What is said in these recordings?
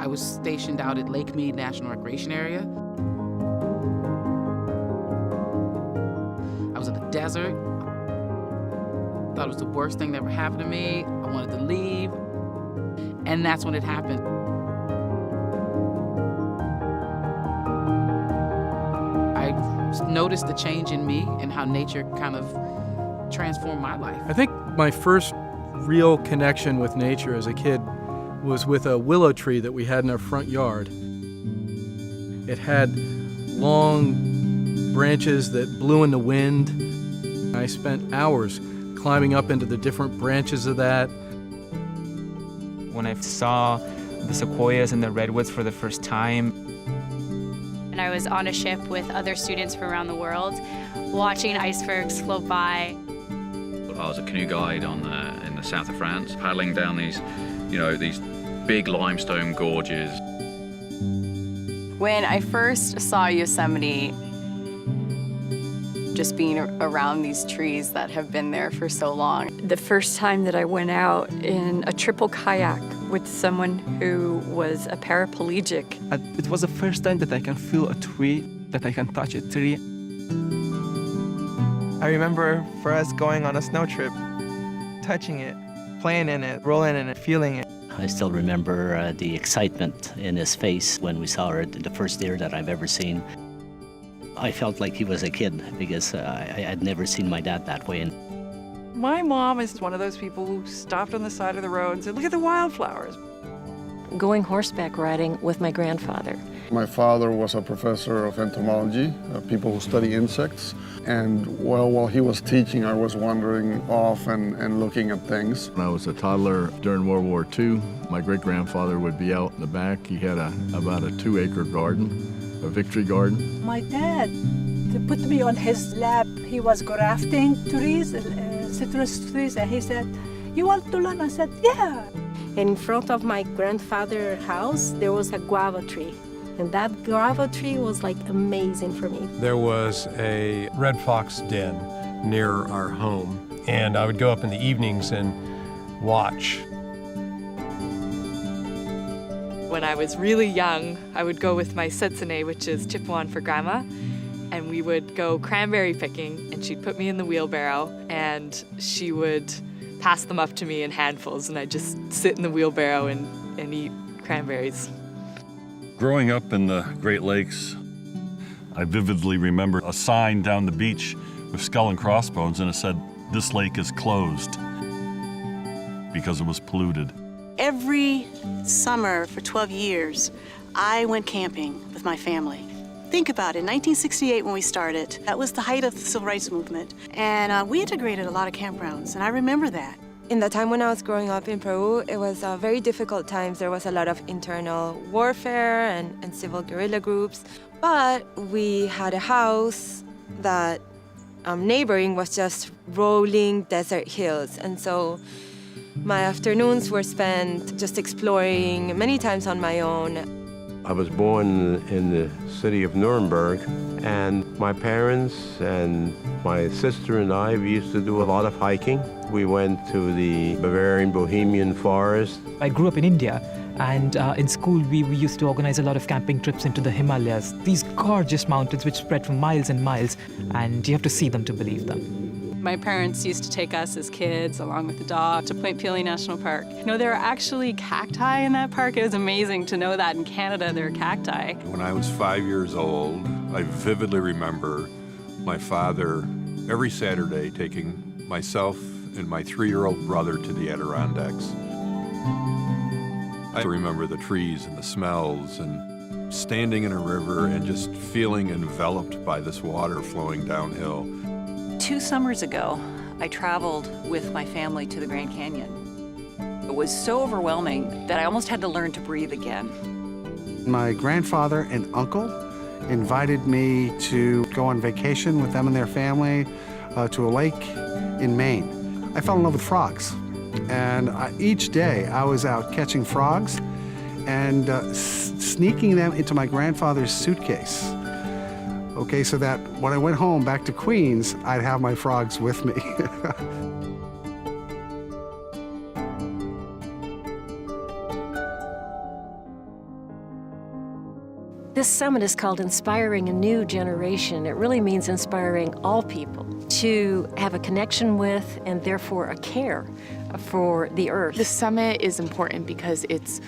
I was stationed out at Lake Mead National Recreation Area. I was in the desert. Thought it was the worst thing that ever happened to me. I wanted to leave. And that's when it happened. I noticed the change in me and how nature kind of transformed my life. I think my first real connection with nature as a kid was with a willow tree that we had in our front yard. It had long branches that blew in the wind. I spent hours climbing up into the different branches of that. When I saw the sequoias and the redwoods for the first time. And I was on a ship with other students from around the world, watching icebergs float by. I was a canoe guide in the south of France, paddling down these big limestone gorges. When I first saw Yosemite, just being around these trees that have been there for so long. The first time that I went out in a triple kayak with someone who was a paraplegic. It was the first time that I can feel a tree, that I can touch a tree. I remember for us going on a snow trip, touching it, playing in it, rolling in it, feeling it. I still remember the excitement in his face when we saw her, the first deer that I've ever seen. I felt like he was a kid because I had never seen my dad that way. My mom is one of those people who stopped on the side of the road and said, "Look at the wildflowers." Going horseback riding with my grandfather. My father was a professor of entomology, people who study insects. And while he was teaching, I was wandering off and looking at things. When I was a toddler during World War II, my great-grandfather would be out in the back. He had about a 2-acre garden, a victory garden. My dad put me on his lap. He was grafting trees, citrus trees, and he said, "You want to learn?" I said, "Yeah." In front of my grandfather's house, there was a guava tree. And that guava tree was like amazing for me. There was a red fox den near our home, and I would go up in the evenings and watch. When I was really young, I would go with my setsune, which is Chippewan for grandma, and we would go cranberry picking, and she'd put me in the wheelbarrow, and she would pass them up to me in handfuls, and I'd just sit in the wheelbarrow and eat cranberries. Growing up in the Great Lakes, I vividly remember a sign down the beach with skull and crossbones, and it said, "This lake is closed," because it was polluted. Every summer for 12 years, I went camping with my family. Think about it, 1968 when we started, that was the height of the Civil Rights Movement, and we integrated a lot of campgrounds, and I remember that. In the time when I was growing up in Peru, it was very difficult times. There was a lot of internal warfare and civil guerrilla groups. But we had a house that neighboring was just rolling desert hills. And so my afternoons were spent just exploring, many times on my own. I was born in the city of Nuremberg, and my parents and my sister and I, we used to do a lot of hiking. We went to the Bavarian Bohemian forest. I grew up in India, and in school we used to organize a lot of camping trips into the Himalayas. These gorgeous mountains which spread for miles and miles, and you have to see them to believe them. My parents used to take us as kids, along with the dog, to Point Pelee National Park. You know, there are actually cacti in that park. It was amazing to know that in Canada there are cacti. When I was 5 years old, I vividly remember my father every Saturday taking myself and my 3-year-old brother to the Adirondacks. I remember the trees and the smells and standing in a river and just feeling enveloped by this water flowing downhill. 2 summers ago, I traveled with my family to the Grand Canyon. It was so overwhelming that I almost had to learn to breathe again. My grandfather and uncle invited me to go on vacation with them and their family to a lake in Maine. I fell in love with frogs, and each day I was out catching frogs and sneaking them into my grandfather's suitcase. Okay, so that when I went home back to Queens, I'd have my frogs with me. This summit is called Inspiring a New Generation. It really means inspiring all people to have a connection with and therefore a care for the earth. The summit is important because it's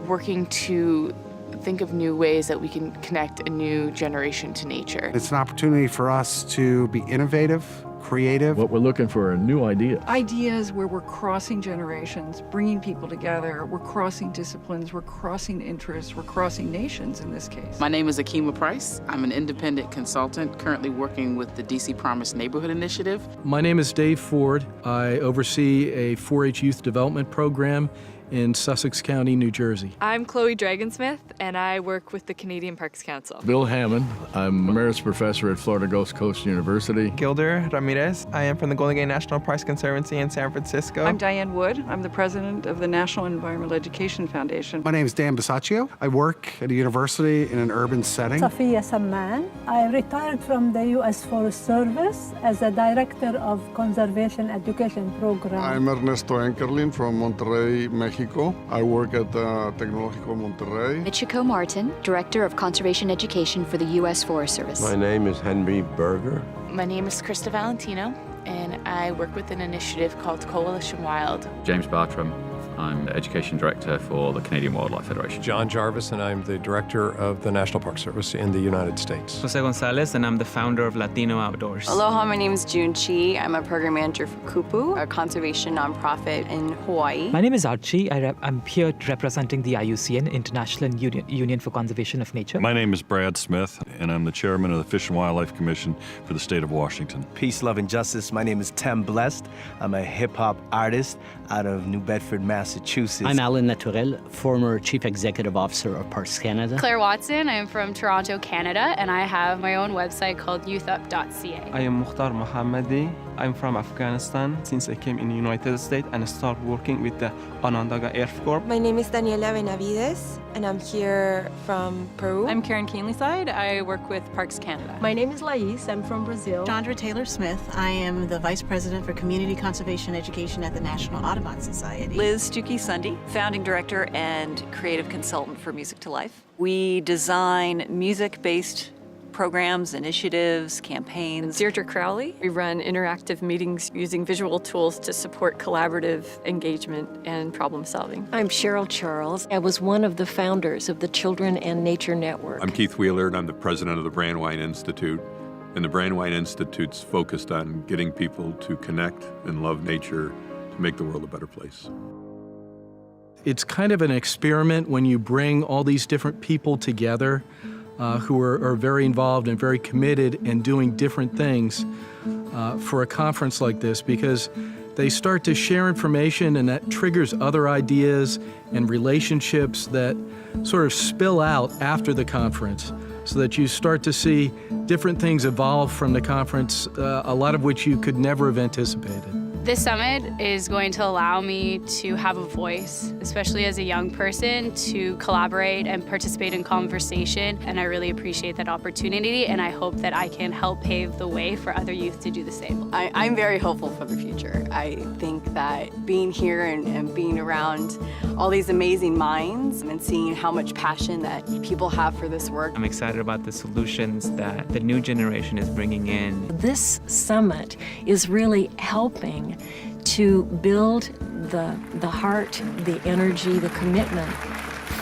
working to think of new ways that we can connect a new generation to nature. It's an opportunity for us to be innovative, creative. What we're looking for are new ideas. Ideas where we're crossing generations, bringing people together, we're crossing disciplines, we're crossing interests, we're crossing nations in this case. My name is Akima Price. I'm an independent consultant currently working with the DC Promise Neighborhood Initiative. My name is Dave Ford. I oversee a 4-H youth development program in Sussex County, New Jersey. I'm Chloe Dragonsmith, and I work with the Canadian Parks Council. Bill Hammond. I'm Emeritus Professor at Florida Gulf Coast University. Gilder Ramirez. I am from the Golden Gate National Parks Conservancy in San Francisco. I'm Diane Wood. I'm the president of the National Environmental Education Foundation. My name is Dan Bisaccio. I work at a university in an urban setting. Safiya Samman. I retired from the U.S. Forest Service as a director of conservation education program. I'm Ernesto Enkerlin from Monterrey, Mexico. I work at Tecnológico Monterrey. Michiko Martin, Director of Conservation Education for the U.S. Forest Service. My name is Henry Berger. My name is Krista Valentino, and I work with an initiative called Coalition Wild. James Bartram. I'm the Education Director for the Canadian Wildlife Federation. John Jarvis, and I'm the Director of the National Park Service in the United States. Jose Gonzalez, and I'm the founder of Latino Outdoors. Aloha, my name is June Chi. I'm a program manager for Kupu, a conservation nonprofit in Hawaii. My name is Archie. I'm here representing the IUCN, International Union for Conservation of Nature. My name is Brad Smith, and I'm the chairman of the Fish and Wildlife Commission for the state of Washington. Peace, love, and justice. My name is Tem Blessed. I'm a hip-hop artist out of New Bedford, Massachusetts. I'm Alan Naturel, former Chief Executive Officer of Parks Canada. Claire Watson, I'm from Toronto, Canada, and I have my own website called youthup.ca. I am Mukhtar Mohammadi. I'm from Afghanistan since I came in the United States and started working with the Onondaga Air Corps. My name is Daniela Benavides, and I'm here from Peru. I'm Karen Keenlyside. I work with Parks Canada. My name is Lais. I'm from Brazil. Chandra Taylor-Smith. I am the Vice President for Community Conservation Education at the National Audubon Society. Liz Stuckey Sunday, Founding Director and Creative Consultant for Music to Life. We design music-based programs, initiatives, campaigns. Deirdre Crowley. We run interactive meetings using visual tools to support collaborative engagement and problem solving. I'm Cheryl Charles. I was one of the founders of the Children and Nature Network. I'm Keith Wheeler, and I'm the president of the Brandywine Institute. And the Brandywine Institute's focused on getting people to connect and love nature to make the world a better place. It's kind of an experiment when you bring all these different people together who are very involved and very committed and doing different things for a conference like this, because they start to share information and that triggers other ideas and relationships that sort of spill out after the conference, so that you start to see different things evolve from the conference, a lot of which you could never have anticipated. This summit is going to allow me to have a voice, especially as a young person, to collaborate and participate in conversation, and I really appreciate that opportunity, and I hope that I can help pave the way for other youth to do the same. I'm very hopeful for the future. I think that being here and being around all these amazing minds and seeing how much passion that people have for this work. I'm excited about the solutions that the new generation is bringing in. This summit is really helping to build the heart, the energy, the commitment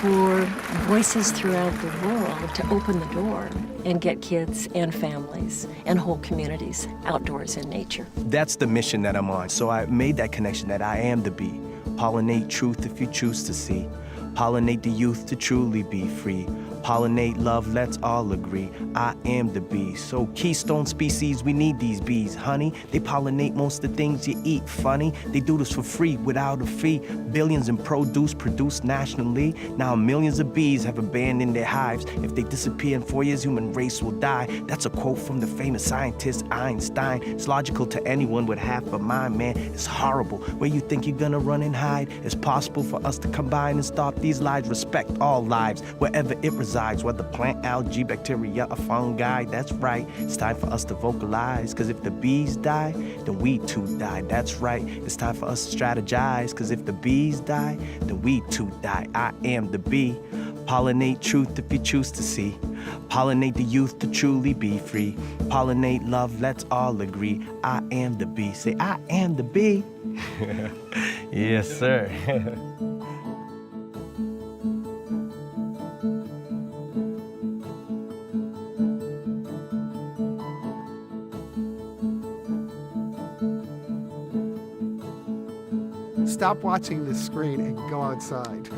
for voices throughout the world to open the door and get kids and families and whole communities outdoors in nature. That's the mission that I'm on. So I made that connection that I am the bee. Pollinate truth if you choose to see. Pollinate the youth to truly be free. Pollinate love, let's all agree. I am the bee. So keystone species, we need these bees. Honey, they pollinate most of the things you eat. Funny, they do this for free without a fee. Billions in produce produced nationally. Now millions of bees have abandoned their hives. If they disappear in 4 years, human race will die. That's a quote from the famous scientist Einstein. It's logical to anyone with half a mind, man. It's horrible. Where you think you're gonna run and hide? It's possible for us to combine and stop these lives. Respect all lives, wherever it resides. Whether plant, algae, bacteria, or fungi, that's right. It's time for us to vocalize, cause if the bees die, then we too die, that's right. It's time for us to strategize, cause if the bees die, then we too die. I am the bee. Pollinate truth if you choose to see. Pollinate the youth to truly be free. Pollinate love, let's all agree. I am the bee. Say, I am the bee. Yes, sir. Stop watching the screen and go outside.